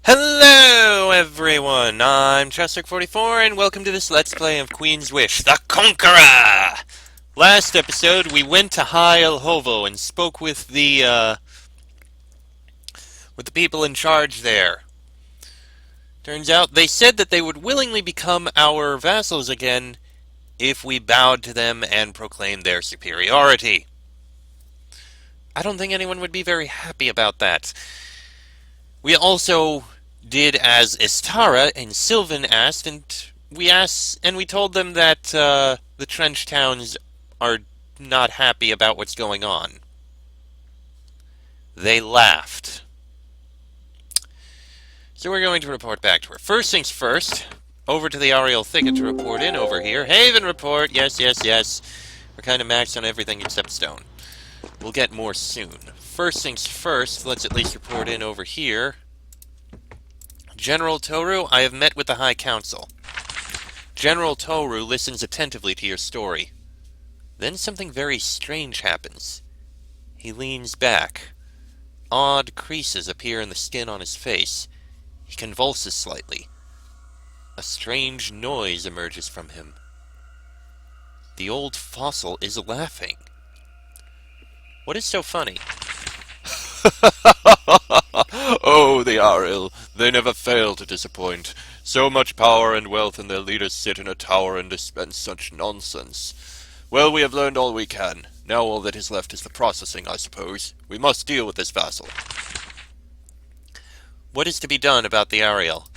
Hello, everyone! I'm Chester44, and welcome to this Let's Play of Queen's Wish, the Conqueror! Last episode, we went to Ahriel and spoke with the people in charge there. Turns out they said that they would willingly become our vassals again if we bowed to them and proclaimed their superiority. I don't think anyone would be very happy about that. We also did as Istara and Sylvan asked, and we told them that the trench towns are not happy about what's going on. They laughed. So we're going to report back to her. First things first, over to the Ahriel Thicket to report in over here. Haven report, yes, yes, yes. We're kind of maxed on everything except stone. We'll get more soon. First things first, let's at least report in over here. General Toru, I have met with the High Council. General Toru listens attentively to your story. Then something very strange happens. He leans back. Odd creases appear in the skin on his face. He convulses slightly. A strange noise emerges from him. The old fossil is laughing. What is so funny? Oh, the Ahriel, they never fail to disappoint. So much power and wealth, and their leaders sit in a tower and dispense such nonsense. Well, we have learned all we can. Now all that is left is the processing, I suppose. We must deal with this vassal. What is to be done about the Ahriel?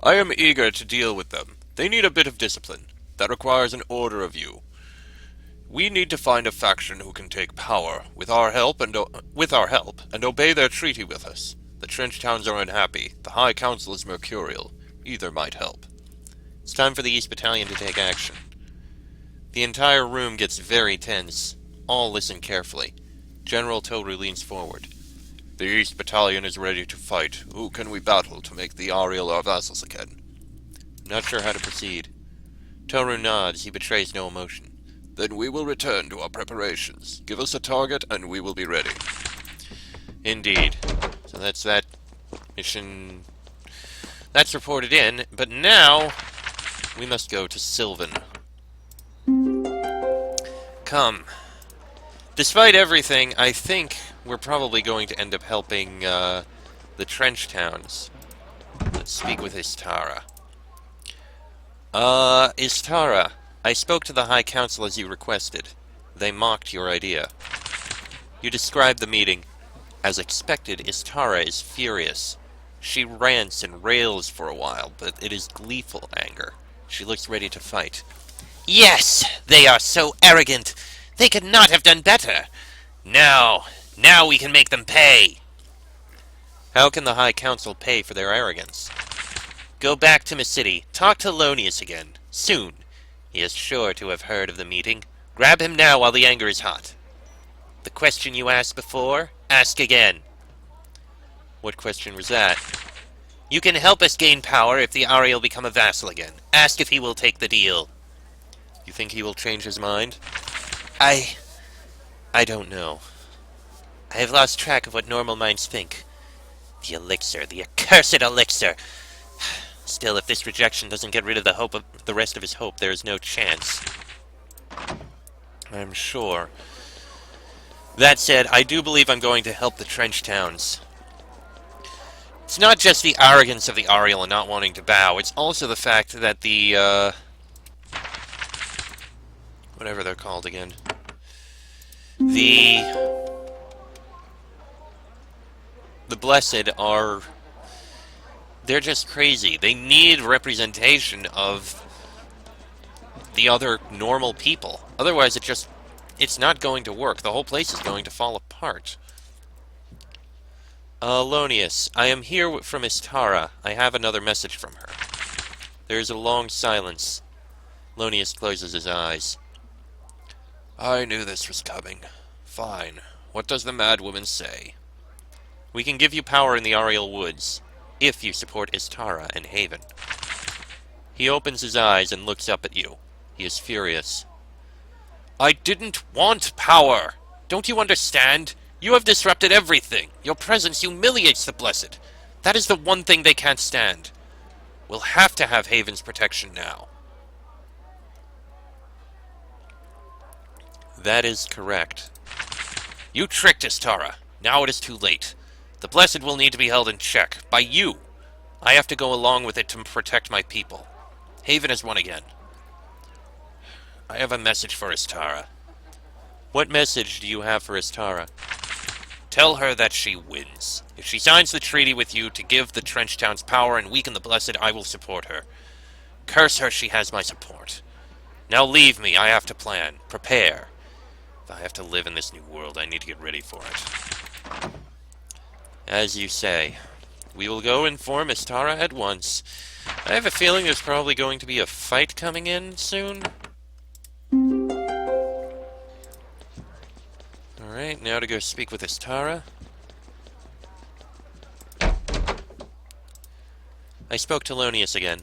I am eager to deal with them. They need a bit of discipline. That requires an order of you. We need to find a faction who can take power with our help and obey their treaty with us. The trench towns are unhappy. The High Council is mercurial. Either might help. It's time for the East Battalion to take action. The entire room gets very tense. All listen carefully. General Toru leans forward. The East Battalion is ready to fight. Who can we battle to make the Ahriel our vassals again? Not sure how to proceed. Toru nods. He betrays no emotion. Then we will return to our preparations. Give us a target and we will be ready. Indeed. So that's that mission. That's reported in, but now we must go to Sylvan. Come. Despite everything, I think we're probably going to end up helping the trench towns. Let's speak with Istara. Istara, I spoke to the High Council as you requested. They mocked your idea. You described the meeting. As expected, Istara is furious. She rants and rails for a while, but it is gleeful anger. She looks ready to fight. Yes! They are so arrogant! They could not have done better! Now we can make them pay! How can the High Council pay for their arrogance? Go back to City. Talk to Lonius again. Soon. He is sure to have heard of the meeting. Grab him now while the anger is hot. The question you asked before, ask again. What question was that? You can help us gain power if the Ahriel become a vassal again. Ask if he will take the deal. You think he will change his mind? I don't know. I have lost track of what normal minds think. The elixir, the accursed elixir. Still, if this rejection doesn't get rid of the rest of his hope, there is no chance. I'm sure. That said, I do believe I'm going to help the trench towns. It's not just the arrogance of the Ahriel and not wanting to bow, it's also the fact that the, whatever they're called again. The Blessed are... They're just crazy. They need representation of the other normal people. Otherwise, it's not going to work. The whole place is going to fall apart. Lonius, I am here from Istara. I have another message from her. There is a long silence. Lonius closes his eyes. I knew this was coming. Fine. What does the madwoman say? We can give you power in the Ahriel Woods, if you support Istara and Haven. He opens his eyes and looks up at you. He is furious. I didn't want power! Don't you understand? You have disrupted everything. Your presence humiliates the Blessed. That is the one thing they can't stand. We'll have to have Haven's protection now. That is correct. You tricked us, Tara. Now it is too late. The Blessed will need to be held in check. By you. I have to go along with it to protect my people. Haven has won again. I have a message for Istara. What message do you have for Istara? Tell her that she wins. If she signs the treaty with you to give the Trench Towns power and weaken the Blessed, I will support her. Curse her, she has my support. Now leave me, I have to plan. Prepare. If I have to live in this new world, I need to get ready for it. As you say. We will go inform Istara at once. I have a feeling there's probably going to be a fight coming in soon. Alright, now to go speak with Istara. I spoke to Lonius again.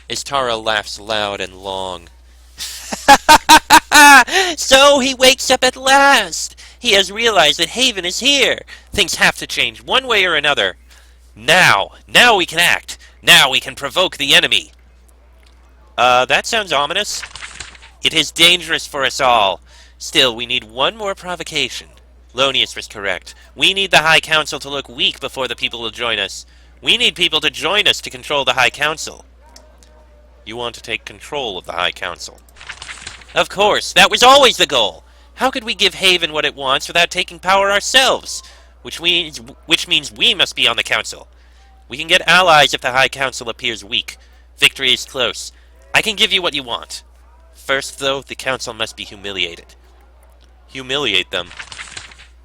Istara laughs loud and long. So he wakes up at last! He has realized that Haven is here! Things have to change one way or another. Now we can act! Now we can provoke the enemy! That sounds ominous. It is dangerous for us all. Still, we need one more provocation. Lonius was correct. We need the High Council to look weak before the people will join us. We need people to join us to control the High Council. You want to take control of the High Council? Of course, that was always the goal. How could we give Haven what it wants without taking power ourselves? Which means we must be on the Council. We can get allies if the High Council appears weak. Victory is close. I can give you what you want. First, though, the Council must be humiliated. Humiliate them.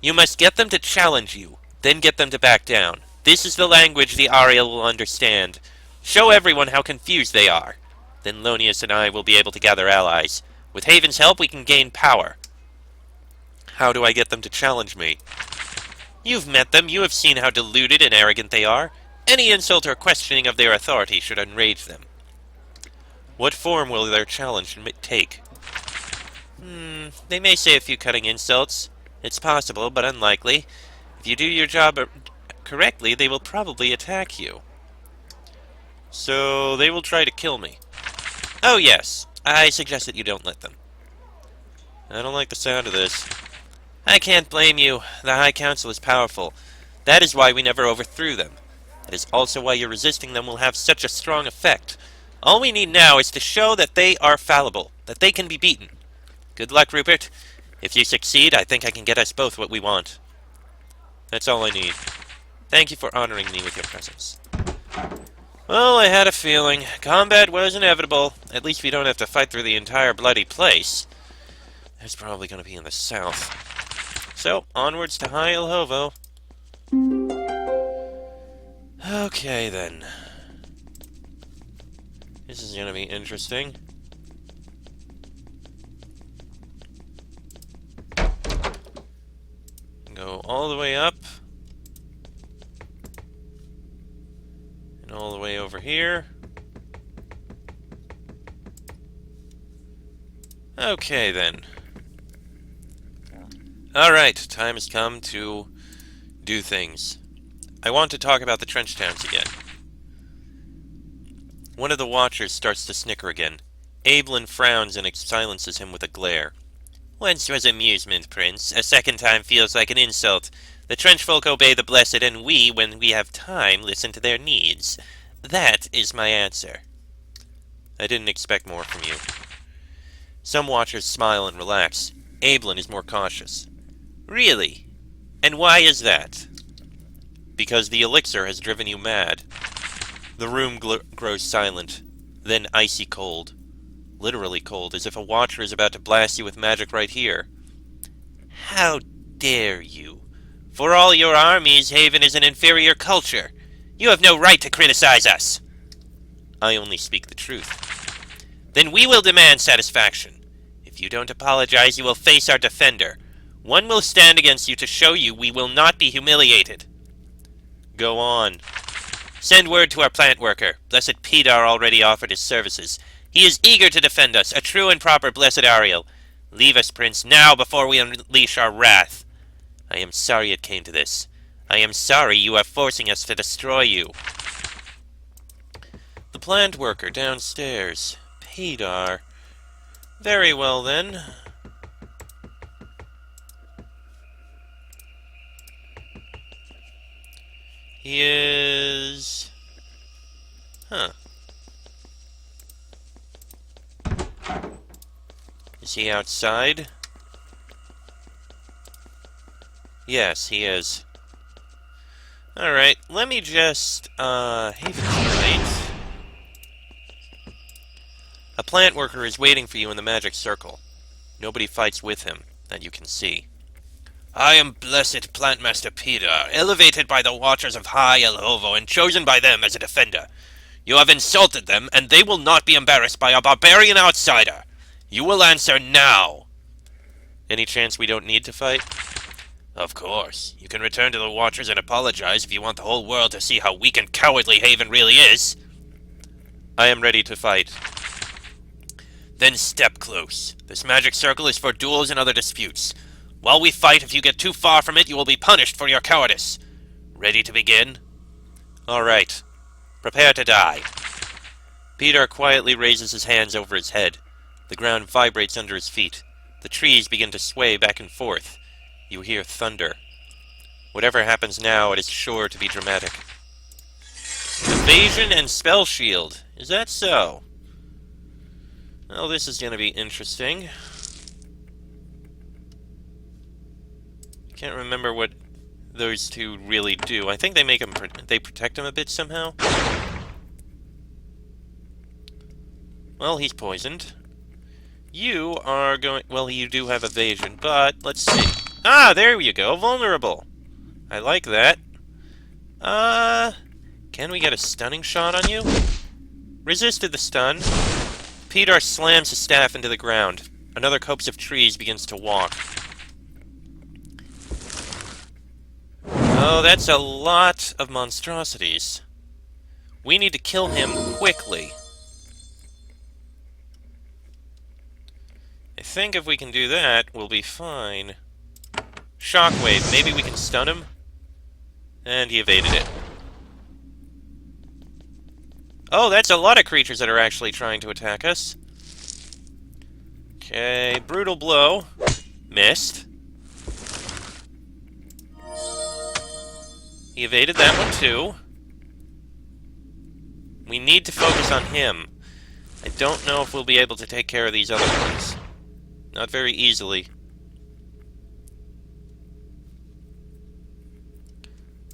You must get them to challenge you, then get them to back down. This is the language the Ahriel will understand. Show everyone how confused they are. Then Lonius and I will be able to gather allies. With Haven's help, we can gain power. How do I get them to challenge me? You've met them. You have seen how deluded and arrogant they are. Any insult or questioning of their authority should enrage them. What form will their challenge take? They may say a few cutting insults. It's possible, but unlikely. If you do your job correctly, they will probably attack you. So, they will try to kill me. Oh yes, I suggest that you don't let them. I don't like the sound of this. I can't blame you. The High Council is powerful. That is why we never overthrew them. That is also why your resisting them will have such a strong effect. All we need now is to show that they are fallible, that they can be beaten. Good luck, Rupert. If you succeed, I think I can get us both what we want. That's all I need. Thank you for honoring me with your presence. Well, I had a feeling. Combat was inevitable. At least we don't have to fight through the entire bloody place. That's probably going to be in the south. So, onwards to High Ilhovo. Okay, then. This is going to be interesting. Go all the way up. And all the way over here. Okay, then. Alright, time has come to do things. I want to talk about the Trench Towns again. One of the Watchers starts to snicker again. Ablin frowns and silences him with a glare. Once was amusement, Prince. A second time feels like an insult. The Trench folk obey the Blessed, and we, when we have time, listen to their needs. That is my answer. I didn't expect more from you. Some Watchers smile and relax. Ablin is more cautious. Really? And why is that? Because the elixir has driven you mad. The room grows silent, then icy cold. Literally cold, as if a Watcher is about to blast you with magic right here. How dare you? For all your armies, Haven is an inferior culture. You have no right to criticize us. I only speak the truth. Then we will demand satisfaction. If you don't apologize, you will face our defender. One will stand against you to show you we will not be humiliated. Go on. Send word to our plant worker. Blessed Pedar already offered his services. He is eager to defend us, a true and proper Blessed Ahriel. Leave us, Prince, now before we unleash our wrath. I am sorry it came to this. I am sorry you are forcing us to destroy you. The plant worker downstairs. Pedar. Very well, then. He is... Huh. Is he outside? Yes, he is. Alright, let me just, Haven's right. A plant worker is waiting for you in the magic circle. Nobody fights with him, that you can see. I am blessed Plantmaster Pedar, elevated by the Watchers of High Elhovo and chosen by them as a defender. You have insulted them, and they will not be embarrassed by a barbarian outsider. You will answer now. Any chance we don't need to fight? Of course. You can return to the Watchers and apologize if you want the whole world to see how weak and cowardly Haven really is. I am ready to fight. Then step close. This magic circle is for duels and other disputes. While we fight, if you get too far from it, you will be punished for your cowardice. Ready to begin? All right. Prepare to die. Pedar quietly raises his hands over his head. The ground vibrates under his feet. The trees begin to sway back and forth. You hear thunder. Whatever happens now, it is sure to be dramatic. Evasion and spell shield. Is that so? Well, this is going to be interesting. Can't remember what those two really do. I think they make him. They protect him a bit somehow. Well, he's poisoned. You are going... Well, you do have evasion, but let's see. Ah, there you go. Vulnerable. I like that. Can we get a stunning shot on you? Resisted the stun. Pedar slams his staff into the ground. Another copse of trees begins to walk. Oh, that's a lot of monstrosities. We need to kill him quickly. I think if we can do that, we'll be fine. Shockwave, maybe we can stun him? And he evaded it. Oh, that's a lot of creatures that are actually trying to attack us. Okay, brutal blow. Missed. He evaded that one too. We need to focus on him. I don't know if we'll be able to take care of these other ones. Not very easily.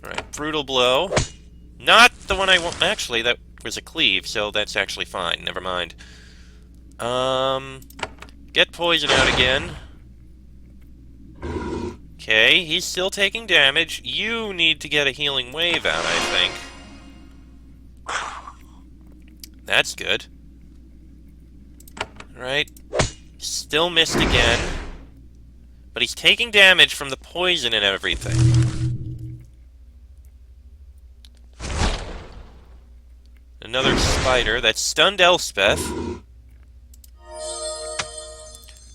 Alright, brutal blow. Not the one I want. Actually, that was a cleave, so that's actually fine. Never mind. Get poison out again. Okay, he's still taking damage. You need to get a healing wave out, I think. That's good. Alright. Still missed again. But he's taking damage from the poison and everything. Another spider. That's stunned Elspeth.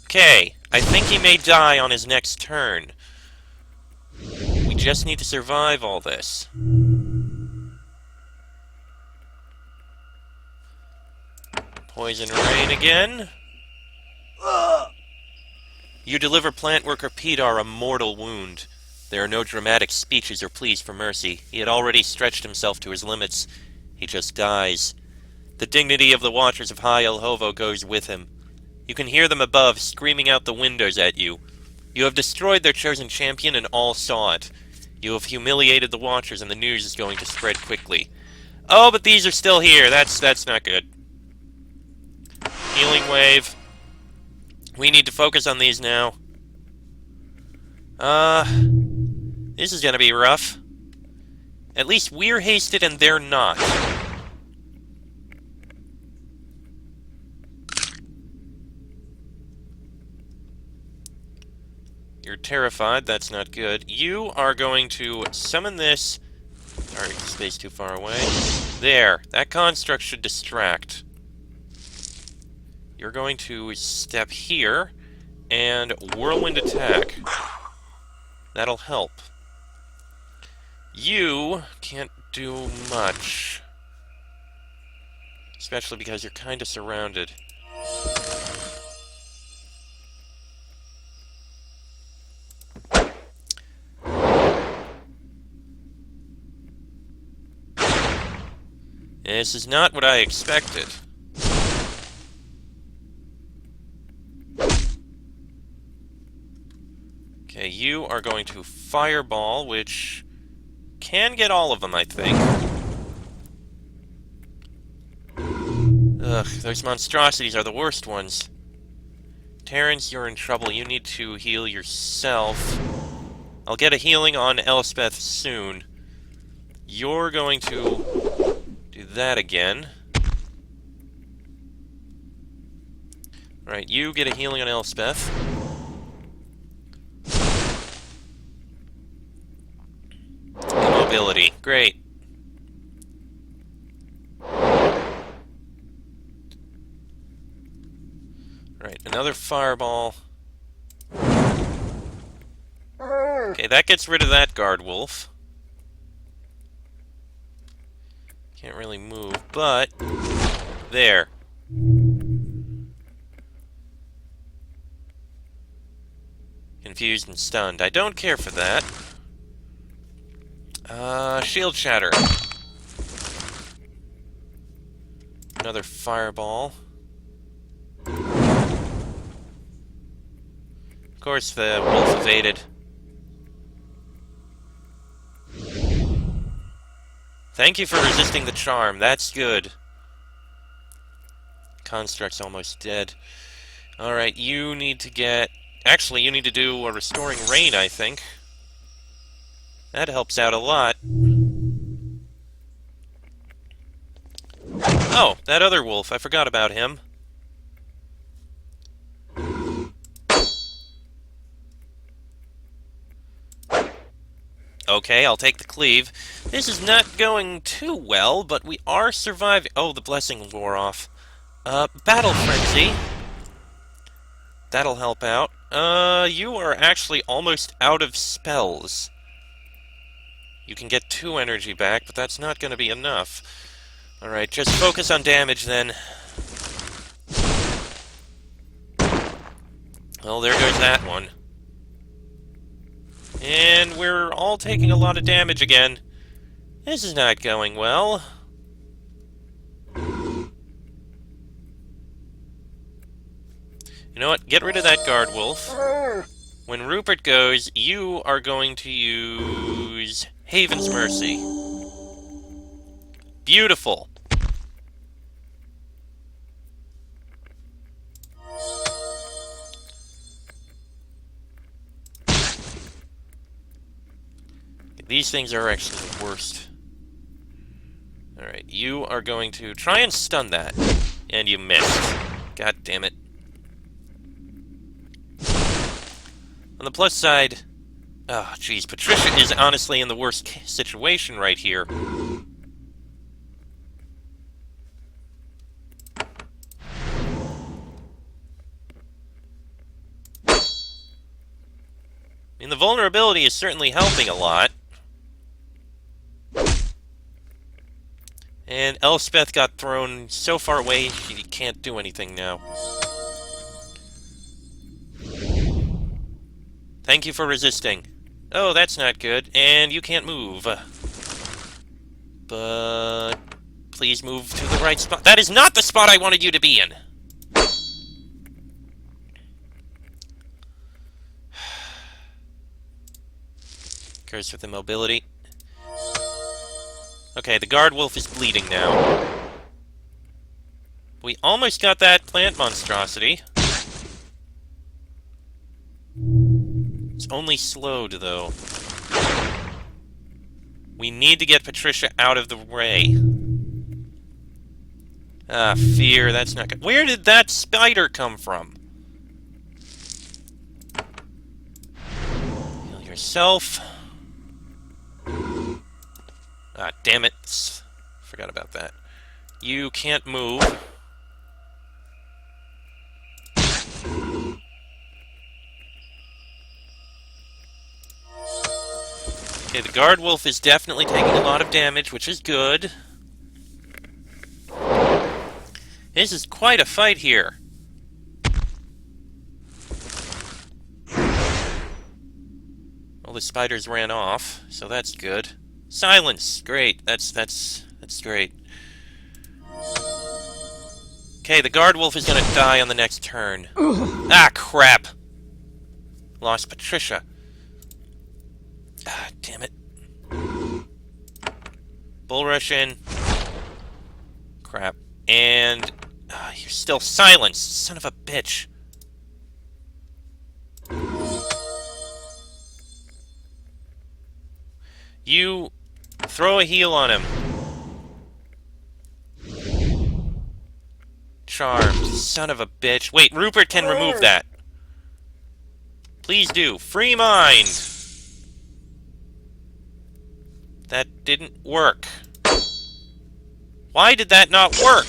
Okay, I think he may die on his next turn. We just need to survive all this. Poison rain again. You deliver plant worker Pedar a mortal wound. There are no dramatic speeches or pleas for mercy. He had already stretched himself to his limits. He just dies. The dignity of the Watchers of High Elhovo goes with him. You can hear them above, screaming out the windows at you. You have destroyed their chosen champion, and all saw it. You have humiliated the Watchers, and the news is going to spread quickly. Oh, but these are still here. That's not good. Healing wave. We need to focus on these now. This is gonna be rough. At least we're hasted and they're not. You're terrified, that's not good. You are going to summon this... Alright, space too far away. There, that construct should distract. You're going to step here, and whirlwind attack. That'll help. You can't do much. Especially because you're kind of surrounded. This is not what I expected. Okay, you are going to fireball, which can get all of them, I think. Ugh, those monstrosities are the worst ones. Terrence, you're in trouble. You need to heal yourself. I'll get a healing on Elspeth soon. You're going to do that again. Alright, you get a healing on Elspeth. Immobility. Great. Alright, another fireball. Okay, that gets rid of that guard wolf. Can't really move, but... there. Confused and stunned. I don't care for that. Shield shatter. Another fireball. Of course, the wolf evaded. Thank you for resisting the charm. That's good. Construct's almost dead. Alright, you need to get... actually, you need to do a Restoring Rain, I think. That helps out a lot. Oh, that other wolf. I forgot about him. Okay, I'll take the cleave. This is not going too well, but we are surviving. Oh, the blessing wore off. Battle Frenzy. That'll help out. You are actually almost out of spells. You can get 2 energy back, but that's not going to be enough. Alright, just focus on damage then. Well, there goes that one. And we're all taking a lot of damage again. This is not going well. You know what? Get rid of that guard wolf. When Rupert goes, you are going to use Haven's Mercy. Beautiful. These things are actually the worst. Alright, you are going to try and stun that. And you missed. God damn it. On the plus side... oh, jeez, Patricia is honestly in the worst situation right here. I mean, the vulnerability is certainly helping a lot. And Elspeth got thrown so far away, she can't do anything now. Thank you for resisting. Oh, that's not good. And you can't move. But... please move to the right spot. That is not the spot I wanted you to be in! Curse with immobility. Okay, the guard wolf is bleeding now. We almost got that plant monstrosity. It's only slowed, though. We need to get Patricia out of the way. Ah, fear, that's not good. Where did that spider come from? Heal yourself. Ah, damn it. Forgot about that. You can't move. Okay, the guard wolf is definitely taking a lot of damage, which is good. This is quite a fight here. Well, the spiders ran off, so that's good. Silence! Great. That's great. Okay, the guard wolf is gonna die on the next turn. Ah, crap! Lost Patricia. Ah, damn it. Bull rush in. Crap. And... you're still silenced, son of a bitch. You... throw a heal on him. Charmed, son of a bitch. Wait, Rupert can remove that. Please do. Free mind! That didn't work. Why did that not work?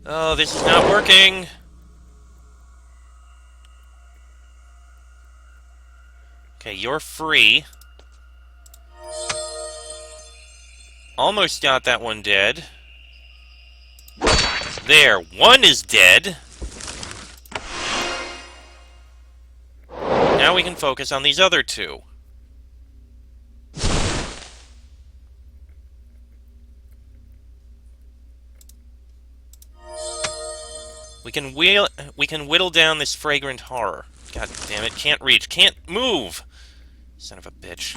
Oh, this is not working. Okay, you're free. Almost got that one dead. There, one is dead. Now we can focus on these other two. We can whittle down this fragrant horror. God damn it, can't reach, can't move! Son of a bitch.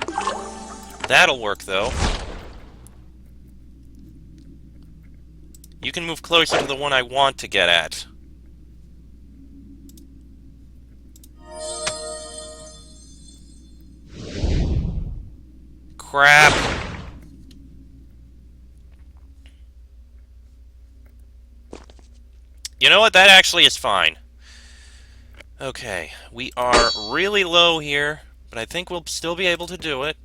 That'll work, though. You can move closer to the one I want to get at. Crap! You know what? That actually is fine. Okay, we are really low here, but I think we'll still be able to do it.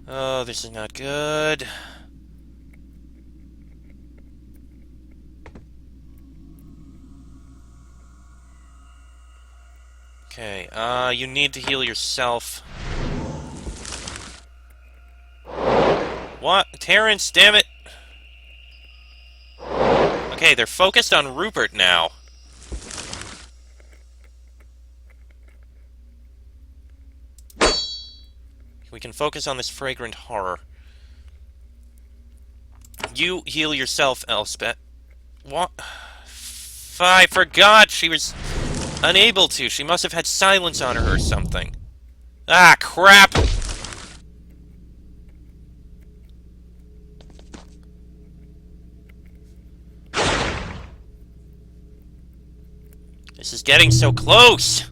Oh, this is not good. Okay, you need to heal yourself. What? Terrence, damn it! Okay, they're focused on Rupert now. We can focus on this fragrant horror. You heal yourself, Elspeth. What? I forgot she was unable to. She must have had silence on her or something. Ah, crap! This is getting so close!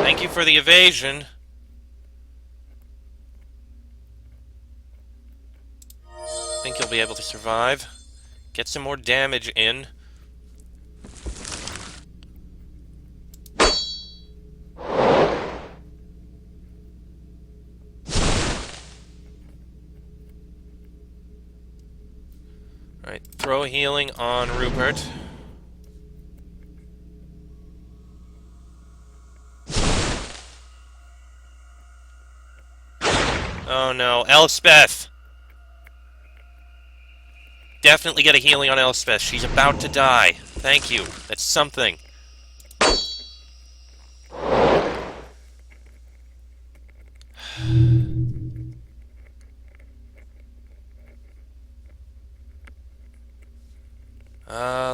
Thank you for the evasion. Think you'll be able to survive. Get some more damage in. Alright, throw healing on Rupert. Oh no, Elspeth! Definitely get a healing on Elspeth. She's about to die. Thank you. That's something.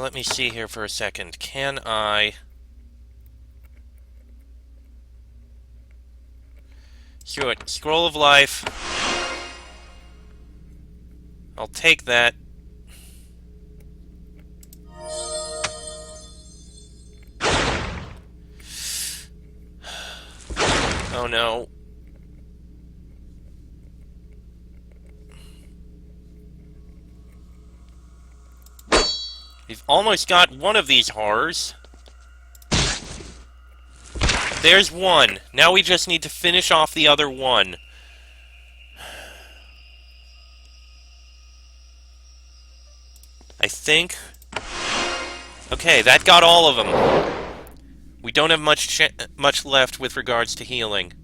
Let me see here for a second. Can I... Screw it. Scroll of Life. I'll take that. Oh no. We've almost got one of these horrors. There's one. Now we just need to finish off the other one. I think... Okay, that got all of them. We don't have much left with regards to healing.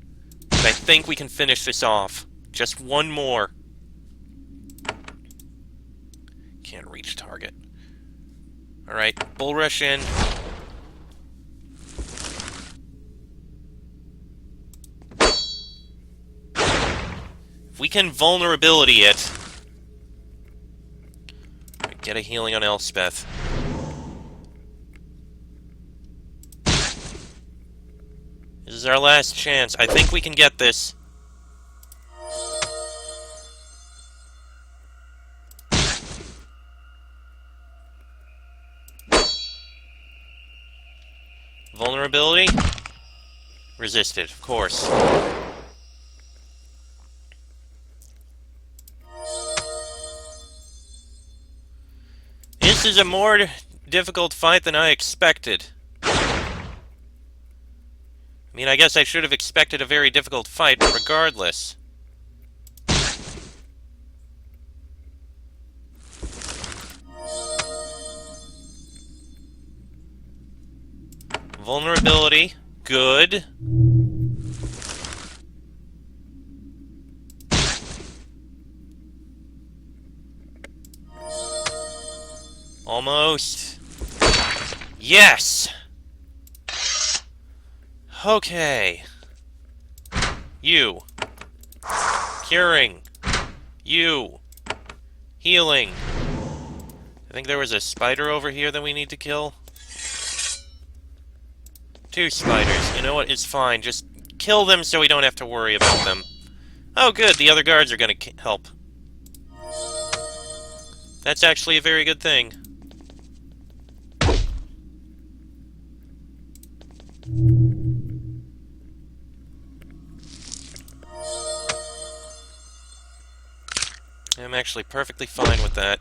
But I think we can finish this off. Just one more. Can't reach target. Alright, bull rush in. If we can vulnerability it... Get a healing on Elspeth. This is our last chance. I think we can get this. Vulnerability? Resisted, of course. This is a more difficult fight than I expected. I mean, I guess I should have expected a very difficult fight, but regardless. Vulnerability. Good. Almost. Yes! Okay. You. Curing. You. Healing. I think there was a spider over here that we need to kill. 2 spiders. You know what? It's fine. Just kill them so we don't have to worry about them. Oh, good. The other guards are gonna help. That's actually a very good thing. I'm actually perfectly fine with that.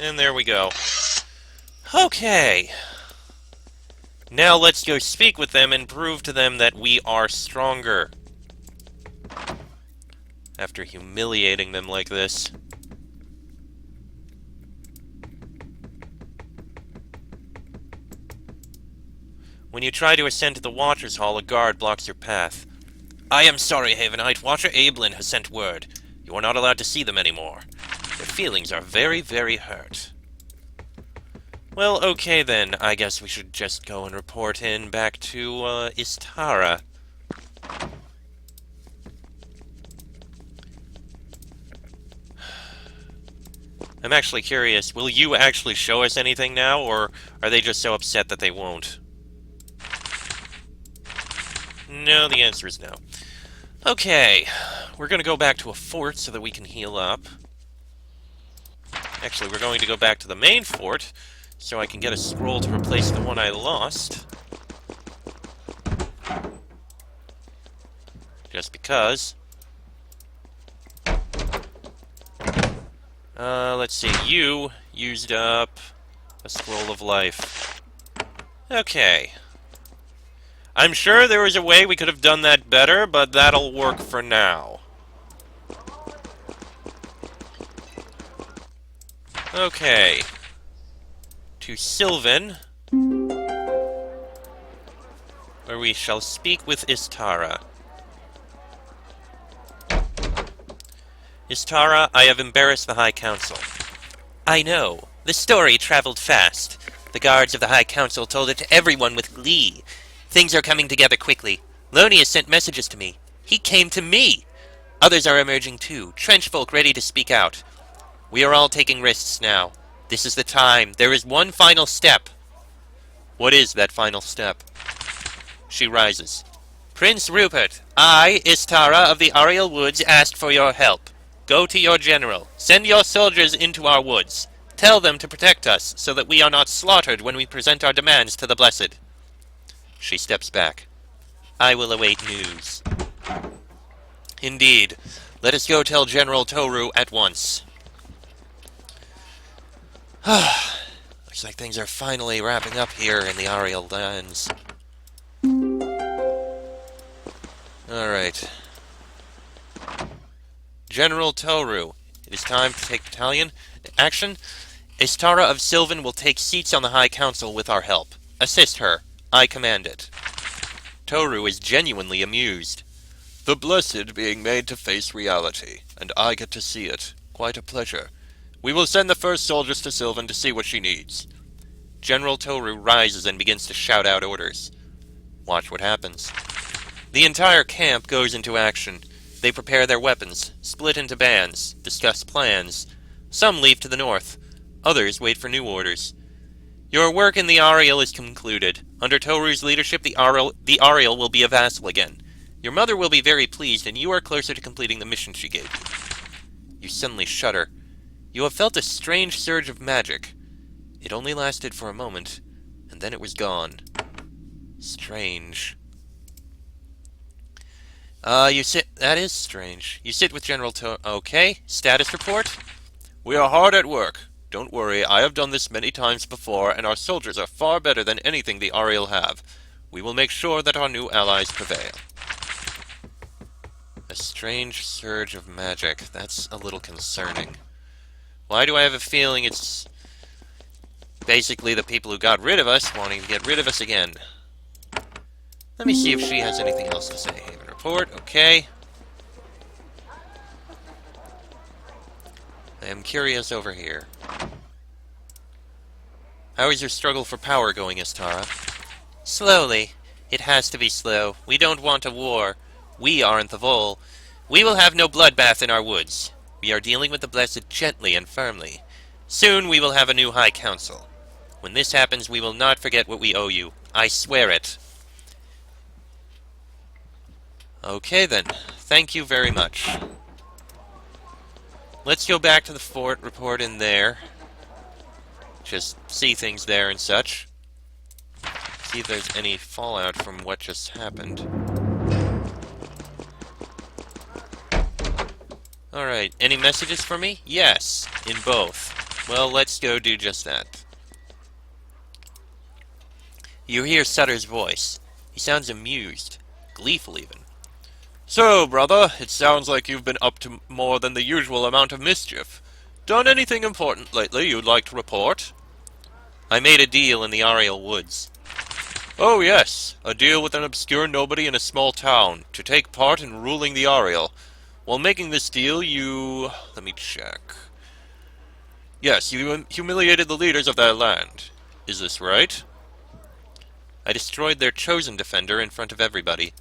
And there we go. Okay. Now let's go speak with them and prove to them that we are stronger. After humiliating them like this. When you try to ascend to the Watcher's Hall, a guard blocks your path. I am sorry, Havenite. Watcher Ablin has sent word. You are not allowed to see them anymore. Their feelings are very, very hurt. Well, okay then. I guess we should just go and report in back to, Istara. I'm actually curious, will you actually show us anything now, or are they just so upset that they won't? No, the answer is no. Okay, we're gonna go back to a fort so that we can heal up. Actually, we're going to go back to the main fort, so I can get a scroll to replace the one I lost. Just because. Let's see, you used up a scroll of life. Okay. I'm sure there was a way we could have done that better, but that'll work for now. Okay. To Sylvan, where we shall speak with Istara. Istara, I have embarrassed the High Council. I know. The story traveled fast. The guards of the High Council told it to everyone with glee. Things are coming together quickly. Loney has sent messages to me. He came to me! Others are emerging too, trench folk ready to speak out. We are all taking risks now. This is the time. There is one final step. What is that final step? She rises. Prince Rupert, I, Istara of the Ahriel Woods, ask for your help. Go to your general. Send your soldiers into our woods. Tell them to protect us, so that we are not slaughtered when we present our demands to the Blessed. She steps back. I will await news. Indeed. Let us go tell General Toru at once. Looks like things are finally wrapping up here in the Ahriel lands. Alright. General Toru, it is time to take battalion action. Istara of Sylvan will take seats on the High Council with our help. Assist her. I command it. Toru is genuinely amused. The Blessed being made to face reality, and I get to see it. Quite a pleasure. We will send the first soldiers to Sylvan to see what she needs. General Toru rises and begins to shout out orders. Watch what happens. The entire camp goes into action. They prepare their weapons, split into bands, discuss plans. Some leave to the north. Others wait for new orders. Your work in the Ahriel is concluded. Under Toru's leadership, the Ahriel will be a vassal again. Your mother will be very pleased, and you are closer to completing the mission she gave you. You suddenly shudder. You have felt a strange surge of magic. It only lasted for a moment, and then it was gone. Strange. That is strange. You sit with General Okay, status report? We are hard at work. Don't worry, I have done this many times before, and our soldiers are far better than anything the Ahriel have. We will make sure that our new allies prevail. A strange surge of magic. That's a little concerning. Why do I have a feeling it's basically the people who got rid of us wanting to get rid of us again? Let me see if she has anything else to say. Haven report, okay. I am curious over here. How is your struggle for power going, Istara? Slowly. It has to be slow. We don't want a war. We aren't the Vol. We will have no bloodbath in our woods. We are dealing with the Blessed gently and firmly. Soon we will have a new High Council. When this happens, we will not forget what we owe you. I swear it. Okay then. Thank you very much. Let's go back to the fort, report in there. Just see things there and such. See if there's any fallout from what just happened. Alright, any messages for me? Yes, in both. Well, let's go do just that. You hear Sutter's voice. He sounds amused, gleeful even. So, brother, it sounds like you've been up to more than the usual amount of mischief. Done anything important lately you'd like to report? I made a deal in the Ahriel woods. Oh yes, a deal with an obscure nobody in a small town, to take part in ruling the Ahriel. While making this deal, you... let me check. Yes, you humiliated the leaders of their land. Is this right? I destroyed their chosen defender in front of everybody.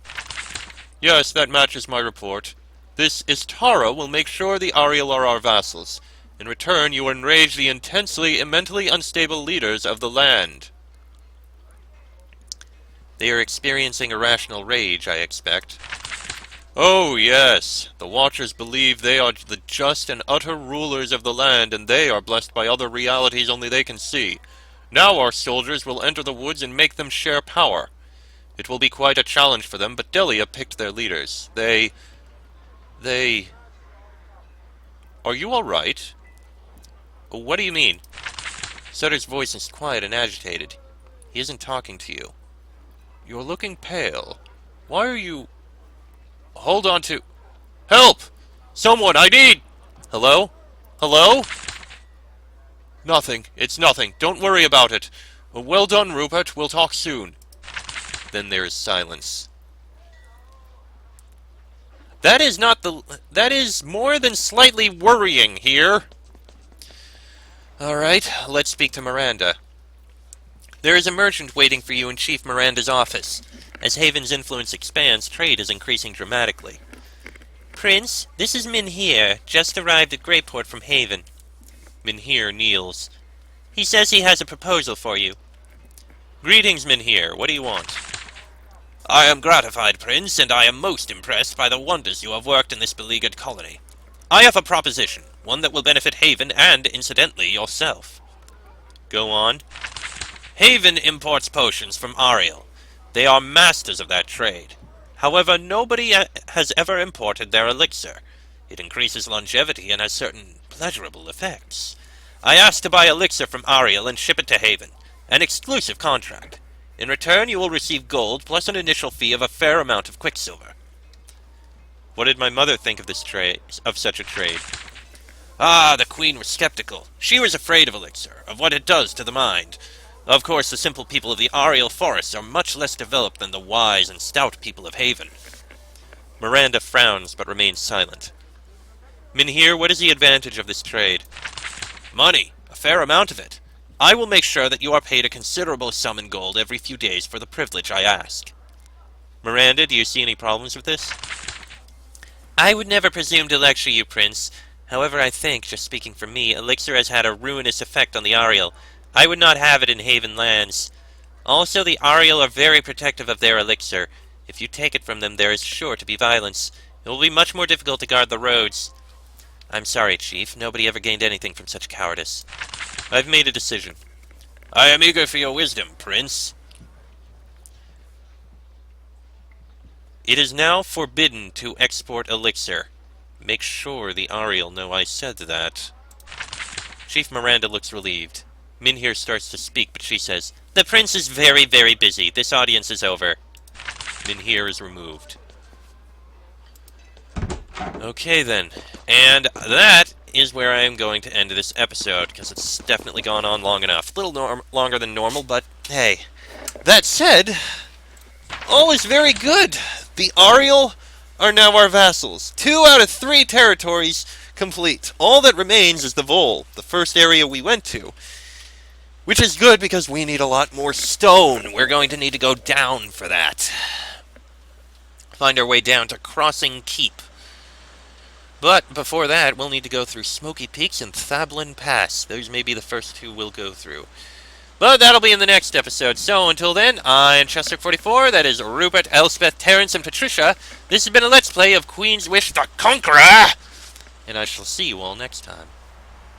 Yes, that matches my report. This Istara will make sure the Ahriel are our vassals. In return, you enrage the intensely and mentally unstable leaders of the land. They are experiencing irrational rage, I expect. Oh, yes. The Watchers believe they are the just and utter rulers of the land, and they are blessed by other realities only they can see. Now our soldiers will enter the woods and make them share power. It will be quite a challenge for them, but Delia picked their leaders. They... Are you all right? What do you mean? Sutter's voice is quiet and agitated. He isn't talking to you. You're looking pale. Why are you... Hold on to... Help! Someone, I need... Hello? Hello? Nothing. It's nothing. Don't worry about it. Well done, Rupert. We'll talk soon. Then there is silence. That is more than slightly worrying here. Alright, let's speak to Miranda. There is a merchant waiting for you in Chief Miranda's office. As Haven's influence expands, trade is increasing dramatically. Prince, this is Minhir, just arrived at Greyport from Haven. Minhir kneels. He says he has a proposal for you. Greetings, Minhir. What do you want? I am gratified, Prince, and I am most impressed by the wonders you have worked in this beleaguered colony. I have a proposition. one that will benefit Haven and, incidentally, yourself. Go on. Haven imports potions from Ahriel. They are masters of that trade. However, nobody has ever imported their elixir. It increases longevity and has certain pleasurable effects. I asked to buy elixir from Ahriel and ship it to Haven. An exclusive contract. In return, you will receive gold plus an initial fee of a fair amount of quicksilver. What did my mother think of such a trade? Ah, the Queen was skeptical. She was afraid of elixir, of what it does to the mind. Of course, the simple people of the Ahriel forests are much less developed than the wise and stout people of Haven. Miranda frowns but remains silent. Minhir, what is the advantage of this trade? Money, a fair amount of it. I will make sure that you are paid a considerable sum in gold every few days for the privilege I ask. Miranda, do you see any problems with this? I would never presume to lecture you, Prince. However, I think, just speaking for me, elixir has had a ruinous effect on the Ahriel. I would not have it in Haven lands. Also, the Ahriel are very protective of their elixir. If you take it from them, there is sure to be violence. It will be much more difficult to guard the roads. I'm sorry, Chief. Nobody ever gained anything from such cowardice. I've made a decision. I am eager for your wisdom, Prince. It is now forbidden to export elixir. Make sure the Ahriel know I said that. Chief Miranda looks relieved. Minhir starts to speak, but she says, The Prince is very, very busy. This audience is over. Minhir is removed. Okay then, and that is where I am going to end this episode, because it's definitely gone on long enough. A little longer than normal, but hey. That said, all is very good. The Ahriel are now our vassals. 2 out of 3 territories complete. All that remains is the Vol, the first area we went to. Which is good because we need a lot more stone. We're going to need to go down for that. Find our way down to Crossing Keep. But before that, we'll need to go through Smoky Peaks and Thablin Pass. Those may be the first 2 we'll go through. But that'll be in the next episode. So until then, I'm Chester44. That is Rupert, Elspeth, Terrence, and Patricia. This has been a Let's Play of Queen's Wish the Conqueror. And I shall see you all next time.